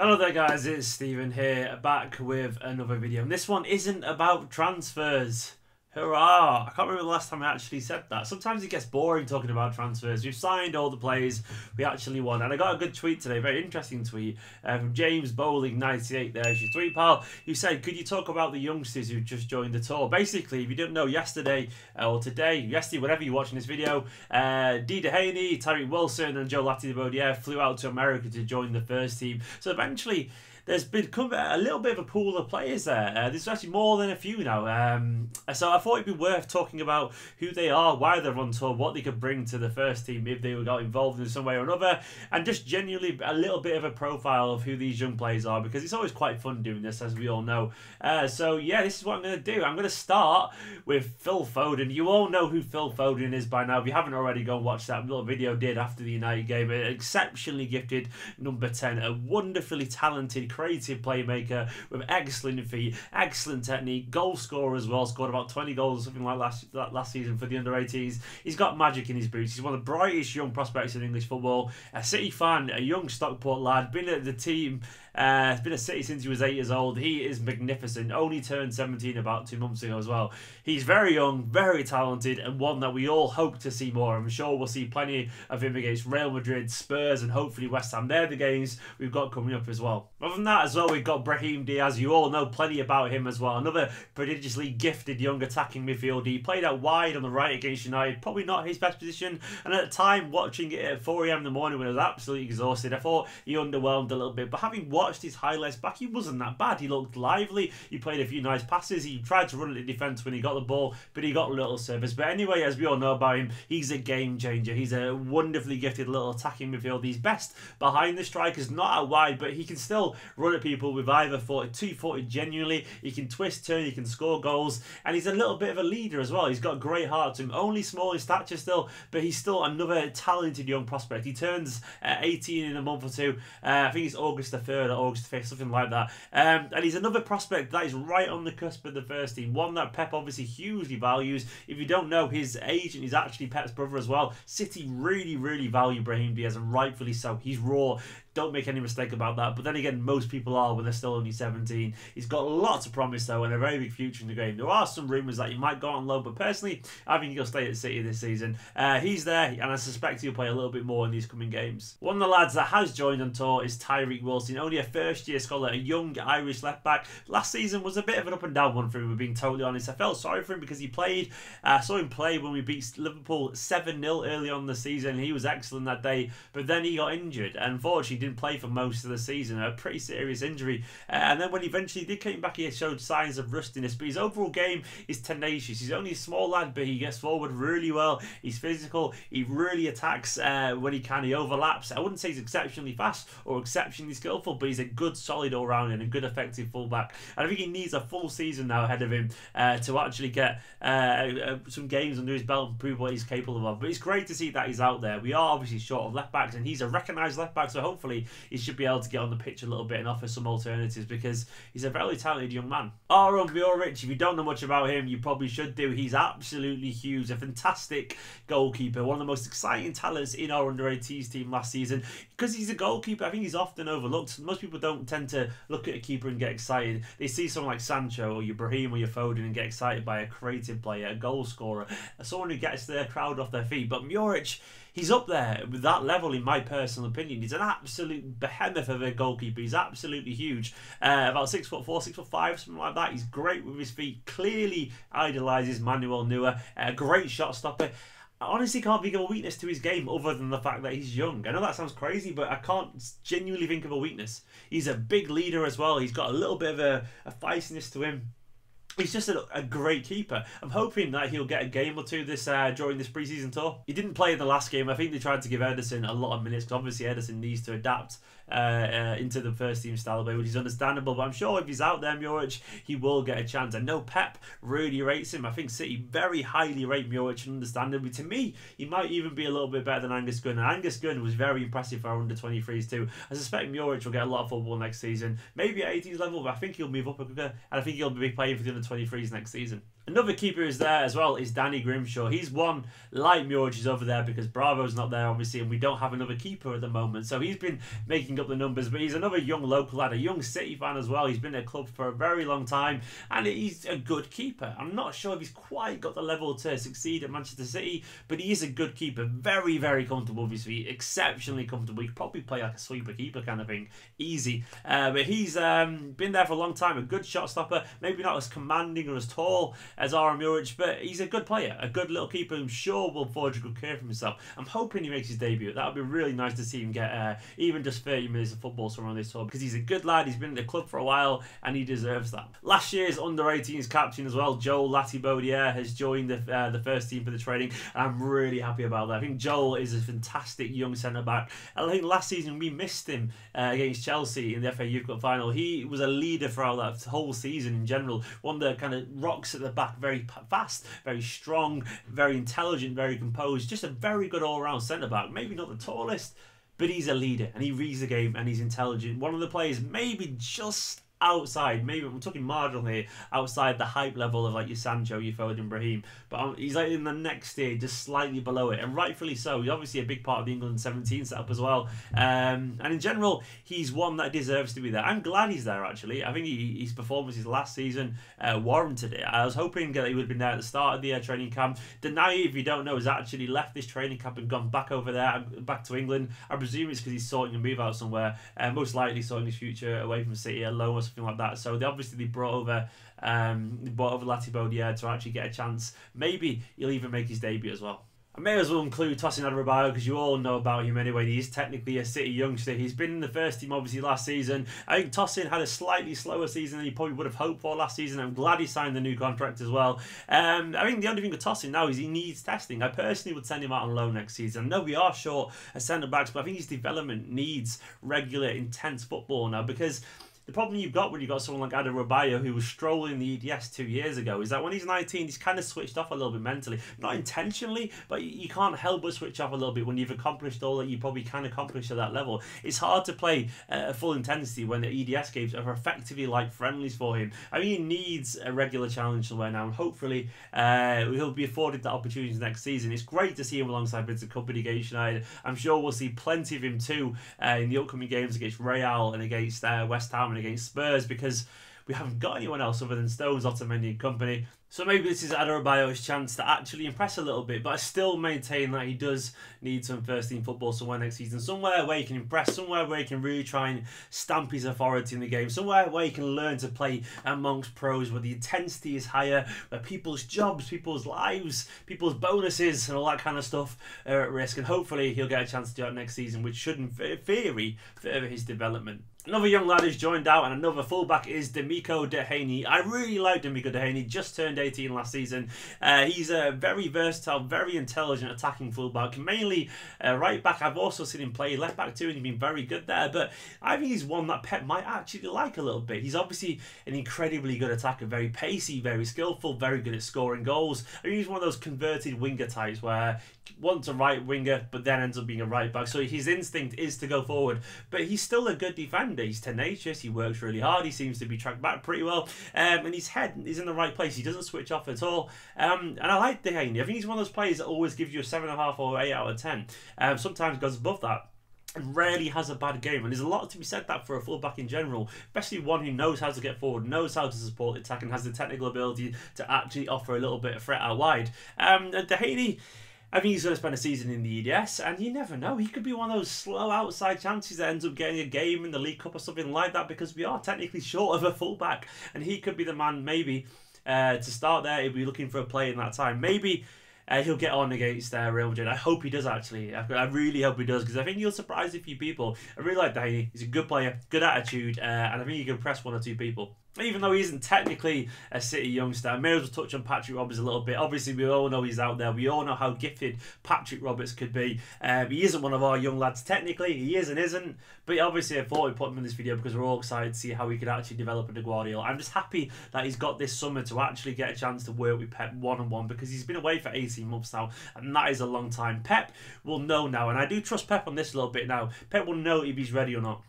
Hello there guys, it's Stephen here, back with another video, and this one isn't about transfers. Hurrah! I can't remember the last time I actually said that. Sometimes it gets boring talking about transfers. We've signed all the players we actually want, and I got a good tweet today, very interesting tweet, from James Bowling 98 there, your tweet pal, who said, could you talk about the youngsters who just joined the tour? Basically, if you didn't know, yesterday, or today, whenever you're watching this video, DUHANEY, TYREKE Wilson and Joe Latimer flew out to America to join the first team. So eventually, there's become a little bit of a pool of players there. There's actually more than a few now. So I thought it'd be worth talking about who they are, why they're on tour, what they could bring to the first team if they got involved in some way or another, and just genuinely a little bit of a profile of who these young players are, because it's always quite fun doing this, as we all know. So yeah, this is what I'm going to do. I'm going to start with Phil Foden. You all know who Phil Foden is by now. If you haven't already, go and watch that little video I did after the United game. An exceptionally gifted number 10, a wonderfully talented, creative playmaker with excellent feet, excellent technique, goal scorer as well, scored about 20 goals or something like last season for the under-18s. He's got magic in his boots. He's one of the brightest young prospects in English football, a City fan, a young Stockport lad, been at the team, been at City since he was 8 years old. He is magnificent, only turned 17 about 2 months ago as well. He's very young, very talented, and one that we all hope to see more. I'm sure we'll see plenty of him against Real Madrid, Spurs, and hopefully West Ham. They're the games we've got coming up as well. Other than that as well, we've got BRAHIM DIAZ. You all know plenty about him as well. Another prodigiously gifted young attacking midfielder. He played out wide on the right against United. Probably not his best position. And at the time, watching it at 4 AM in the morning when I was absolutely exhausted, I thought he underwhelmed a little bit. But having watched his highlights back, he wasn't that bad. He looked lively. He played a few nice passes. He tried to run at the defence when he got the ball, but he got little service. But anyway, as we all know about him, he's a game changer. He's a wonderfully gifted little attacking midfielder. He's best behind the strikers, not out wide, but he can still run at people with either 2-footed genuinely. He can twist, turn, he can score goals, and he's a little bit of a leader as well. He's got a great heart to him. Only small in stature still, but he's still another talented young prospect. He turns 18 in a month or two. I think it's August the 3rd or August the 5th, something like that. And he's another prospect that is right on the cusp of the first team. One that Pep obviously hugely values. If you don't know, his agent is actually Pep's brother as well. City really, really value BRAHIM DIAZ, and rightfully so. He's raw. Don't make any mistake about that. But then again, most people are when they're still only 17. He's got lots of promise though, and a very big future in the game. There are some rumours that he might go on loan, but personally, I think he'll stay at City this season. He's there, and I suspect he'll play a little bit more in these coming games. One of the lads that has joined on tour is TYREKE Wilson, only a first-year scholar, a young Irish left-back. Last season was a bit of an up-and-down one for him, if being totally honest. I felt sorry for him because he played. I saw him play when we beat Liverpool 7-0 early on in the season. He was excellent that day, but then he got injured, and unfortunately didn't play for most of the season, a pretty serious injury. And then when he eventually did come back, he showed signs of rustiness, but his overall game is tenacious. He's only a small lad, but he gets forward really well. He's physical. He really attacks when he can. He overlaps. I wouldn't say he's exceptionally fast or exceptionally skillful, but he's a good, solid all-rounder and a good, effective fullback. And I think he needs a full season now ahead of him to actually get some games under his belt and prove what he's capable of. But it's great to see that he's out there. We are obviously short of left-backs, and he's a recognised left-back, so hopefully he should be able to get on the pitch a little bit and offer some alternatives, because he's a very talented young man. MURIC, if you don't know much about him, you probably should do. He's absolutely huge, a fantastic goalkeeper, one of the most exciting talents in our under-18s team last season. Because he's a goalkeeper, I think he's often overlooked. Most people don't tend to look at a keeper and get excited. They see someone like Sancho or your BRAHIM or your FODEN and get excited by a creative player, a goal scorer, someone who gets the crowd off their feet. But MURIC, he's up there with that level in my personal opinion. He's an absolute behemoth of a goalkeeper. He's absolutely huge. About 6'4", 6'5", something like that. He's great with his feet. Clearly idolises Manuel Neuer. A great shot stopper. I honestly can't think of a weakness to his game other than the fact that he's young. I know that sounds crazy, but I can't genuinely think of a weakness. He's a big leader as well. He's got a little bit of a feistiness to him. He's just a great keeper. I'm hoping that he'll get a game or two during this pre-season tour. He didn't play in the last game. I think they tried to give Ederson a lot of minutes, because obviously Ederson needs to adapt into the first team style of play, which is understandable. But I'm sure if he's out there, MURIC, he will get a chance. I know Pep really rates him. I think City very highly rate MURIC, and understandably. To me, he might even be a little bit better than Angus Gunn. And Angus Gunn was very impressive for our under-23s too. I suspect MURIC will get a lot of football next season. Maybe at 18s level, but I think he'll move up quicker, and I think he'll be playing for the under-23s next season. Another keeper who's there as well is Danny Grimshaw. He's one like MURIC is over there because Bravo's not there, obviously, and we don't have another keeper at the moment. So he's been making up the numbers, but he's another young local lad, a young City fan as well. He's been at the club for a very long time, and he's a good keeper. I'm not sure if he's quite got the level to succeed at Manchester City, but he is a good keeper. Very, very comfortable with his feet. Exceptionally comfortable. He could probably play like a sweeper keeper kind of thing. Easy. But he's been there for a long time. A good shot stopper. Maybe not as commanding or as tall as MURIC, but he's a good player, a good little keeper who I'm sure will forge a good career for himself. I'm hoping he makes his debut. That would be really nice to see him get even just 30 minutes of football somewhere on this tour, because he's a good lad, he's been at the club for a while, and he deserves that. Last year's under-18s captain as well, Joel Latibaudiere, has joined the first team for the training, and I'm really happy about that. I think Joel is a fantastic young centre-back. I think last season we missed him against Chelsea in the FA Youth Cup final. He was a leader throughout that whole season in general, one that kind of rocks at the back, very fast, very strong, very intelligent, very composed, just a very good all-round centre-back. Maybe not the tallest, but he's a leader and he reads the game and he's intelligent. One of the players maybe just outside, maybe I'm talking marginal here, outside the hype level of like your Sancho, your FODEN, BRAHIM, but he's like in the next stage, just slightly below it, and rightfully so. He's obviously a big part of the England 17 setup as well, and in general he's one that deserves to be there. I'm glad he's there actually. I think his performances last season warranted it. I was hoping that he would have been there at the start of the training camp. Denayi, if you don't know, has actually left this training camp and gone back over there, back to England. I presume it's because he's sorting a move out somewhere, most likely sorting his future away from City alone or something like that. So they brought over Latibaudiere to actually get a chance. Maybe he'll even make his debut as well. I may as well include Tosin Adarabioyo because you all know about him anyway. He is technically a City youngster. He's been in the first team obviously last season. I think Tosin had a slightly slower season than he probably would have hoped for last season. I'm glad he signed the new contract as well. I think the only thing with Tosin now is he needs testing. I personally would send him out on loan next season. I know we are short as centre-backs, but I think his development needs regular, intense football now, because the problem you've got when you've got someone like Adarabioyo, who was strolling the EDS 2 years ago, is that when he's 19, he's kind of switched off a little bit mentally. Not intentionally, but you can't help but switch off a little bit when you've accomplished all that you probably can accomplish at that level. It's hard to play at full intensity when the EDS games are effectively like friendlies for him. I mean, he needs a regular challenge somewhere now, and hopefully he'll be afforded that opportunity next season. It's great to see him alongside Vincent Kompany against United. I'm sure we'll see plenty of him too in the upcoming games against Real and against West Ham and against Spurs, because we haven't got anyone else other than Stones, Otamendi and Kompany. So maybe this is Adarabioyo's chance to actually impress a little bit, but I still maintain that he does need some first team football somewhere next season. Somewhere where he can impress, somewhere where he can really try and stamp his authority in the game, somewhere where he can learn to play amongst pros, where the intensity is higher, where people's jobs, people's lives, people's bonuses and all that kind of stuff are at risk. And hopefully he'll get a chance to do that next season, which should in theory further his development. Another young lad who's joined out, and another fullback, is DUHANEY. I really like DUHANEY. Just turned 18 last season. He's a very versatile, very intelligent attacking fullback. Mainly right back. I've also seen him play left back too, and he's been very good there. But I think he's one that Pep might actually like a little bit. He's obviously an incredibly good attacker, very pacey, very skillful, very good at scoring goals. I mean, he's one of those converted winger types where wants a right winger, but then ends up being a right back. So his instinct is to go forward, but he's still a good defender. He's tenacious, he works really hard, he seems to be tracked back pretty well, and his head is in the right place. He doesn't switch off at all, and I like DUHANEY. I think he's one of those players that always gives you a 7.5 or 8 out of 10. Sometimes goes above that, and rarely has a bad game. And there's a lot to be said that for a fullback in general, especially one who knows how to get forward, knows how to support the attack, and has the technical ability to actually offer a little bit of threat out wide. DUHANEY, I think he's going to spend a season in the EDS, and you never know. He could be one of those slow outside chances that ends up getting a game in the League Cup or something like that, because we are technically short of a fullback, and he could be the man maybe to start there. He'll be looking for a play in that time. Maybe he'll get on against Real Madrid. I hope he does, actually. I really hope he does, because I think he'll surprise a few people. I really like DUHANEY. He's a good player, good attitude, and I think he can impress 1 or 2 people. Even though he isn't technically a City youngster, I may as well touch on Patrick Roberts a little bit. Obviously, we all know he's out there. We all know how gifted Patrick Roberts could be. He isn't one of our young lads technically. He is and isn't. But obviously, I thought we'd put him in this video because we're all excited to see how he could actually develop under Guardiola. I'm just happy that he's got this summer to actually get a chance to work with Pep one-on-one, because he's been away for 18 months now, and that is a long time. Pep will know now, and I do trust Pep on this a little bit now. Pep will know if he's ready or not.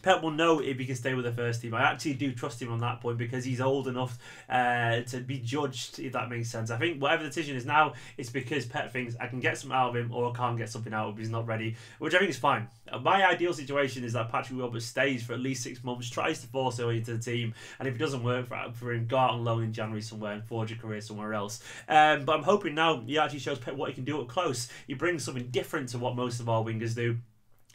Pep will know if he can stay with the first team. I actually do trust him on that point because he's old enough to be judged, if that makes sense. I think whatever the decision is now, it's because Pep thinks I can get something out of him or I can't get something out of him. He's not ready, which I think is fine. My ideal situation is that Patrick Roberts stays for at least 6 months, tries to force him into the team, and if it doesn't work for him, go out on loan in January somewhere and forge a career somewhere else. But I'm hoping now he actually shows Pep what he can do up close. He brings something different to what most of our wingers do,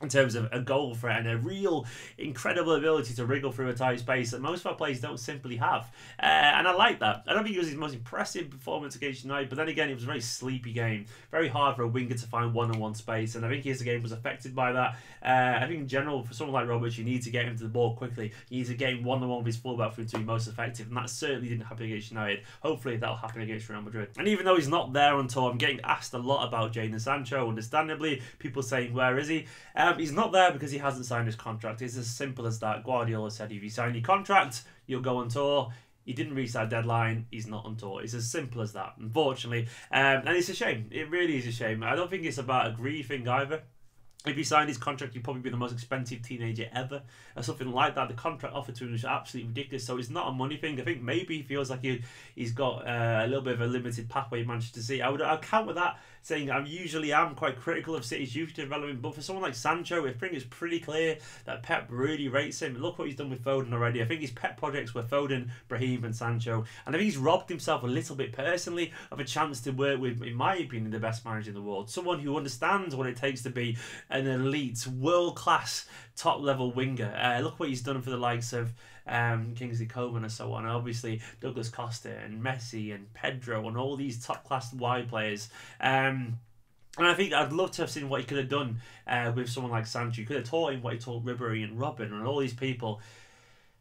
in terms of a goal threat and a real incredible ability to wriggle through a tight space that most of our players don't simply have. And I like that. I don't think it was his most impressive performance against United, but then again, it was a very sleepy game. Very hard for a winger to find one-on-one space, and I think his game was affected by that. I think in general, for someone like Roberts, you need to get him to the ball quickly. You need to get him one-on-one with his fullback for him to be most effective, and that certainly didn't happen against United. Hopefully that'll happen against Real Madrid. And even though he's not there on tour, I'm getting asked a lot about Jadon Sancho, understandably. People saying, where is he? He's not there because he hasn't signed his contract. It's as simple as that. Guardiola said, if you sign your contract, you'll go on tour. He didn't reach that deadline. He's not on tour. It's as simple as that, unfortunately. And it's a shame. It really is a shame. I don't think it's about a greed thing either. If he signed his contract, he'd probably be the most expensive teenager ever, or something like that. The contract offered to him was absolutely ridiculous, so it's not a money thing. I think maybe he feels like he's got a little bit of a limited pathway in Manchester City. I'll counter that, saying I usually am quite critical of City's youth development, but for someone like Sancho, I think it's pretty clear that Pep really rates him. Look what he's done with Foden already. I think his pet projects were Foden, Brahim and Sancho, and I think he's robbed himself a little bit personally of a chance to work with, in my opinion, the best manager in the world. Someone who understands what it takes to be an elite, world-class, top-level winger. Look what he's done for the likes of Kingsley Coman and so on. Obviously, Douglas Costa and Messi and Pedro and all these top-class wide players. And I think I'd love to have seen what he could have done with someone like Sancho. He could have taught him what he taught Ribery and Robin and all these people.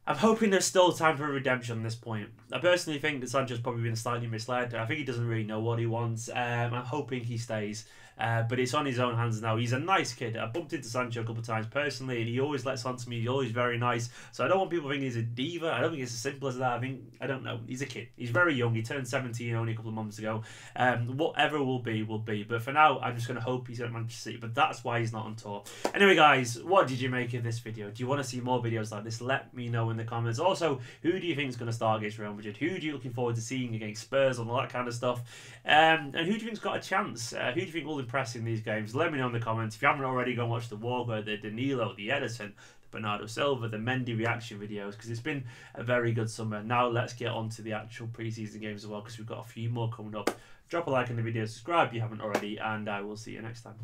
I'm hoping there's still time for a redemption on this point. I personally think that Sancho's probably been slightly misled. I think he doesn't really know what he wants. I'm hoping he stays. But it's on his own hands now. He's a nice kid. I bumped into Sancho a couple of times personally, and he always lets on to me. He's always very nice. So I don't want people thinking he's a diva. I don't think it's as simple as that. I don't know. He's a kid. He's very young. He turned 17 only a couple of months ago. Whatever will be, will be. But for now, I'm just going to hope he's at Manchester City. But that's why he's not on tour. Anyway, guys, what did you make of this video? Do you want to see more videos like this? Let me know in the comments. Also, who do you think is going to start against Real Madrid? Who are you looking forward to seeing against Spurs and all that kind of stuff? And who do you think's got a chance? Who do you think will impress in these games? Let me know in the comments. If you haven't already, go and watch the Walker, the Danilo, the Edison, the Bernardo Silva, the Mendy reaction videos, because it's been a very good summer. Now let's get on to the actual pre-season games as well, because we've got a few more coming up. Drop a like on the video, subscribe if you haven't already, and I will see you next time.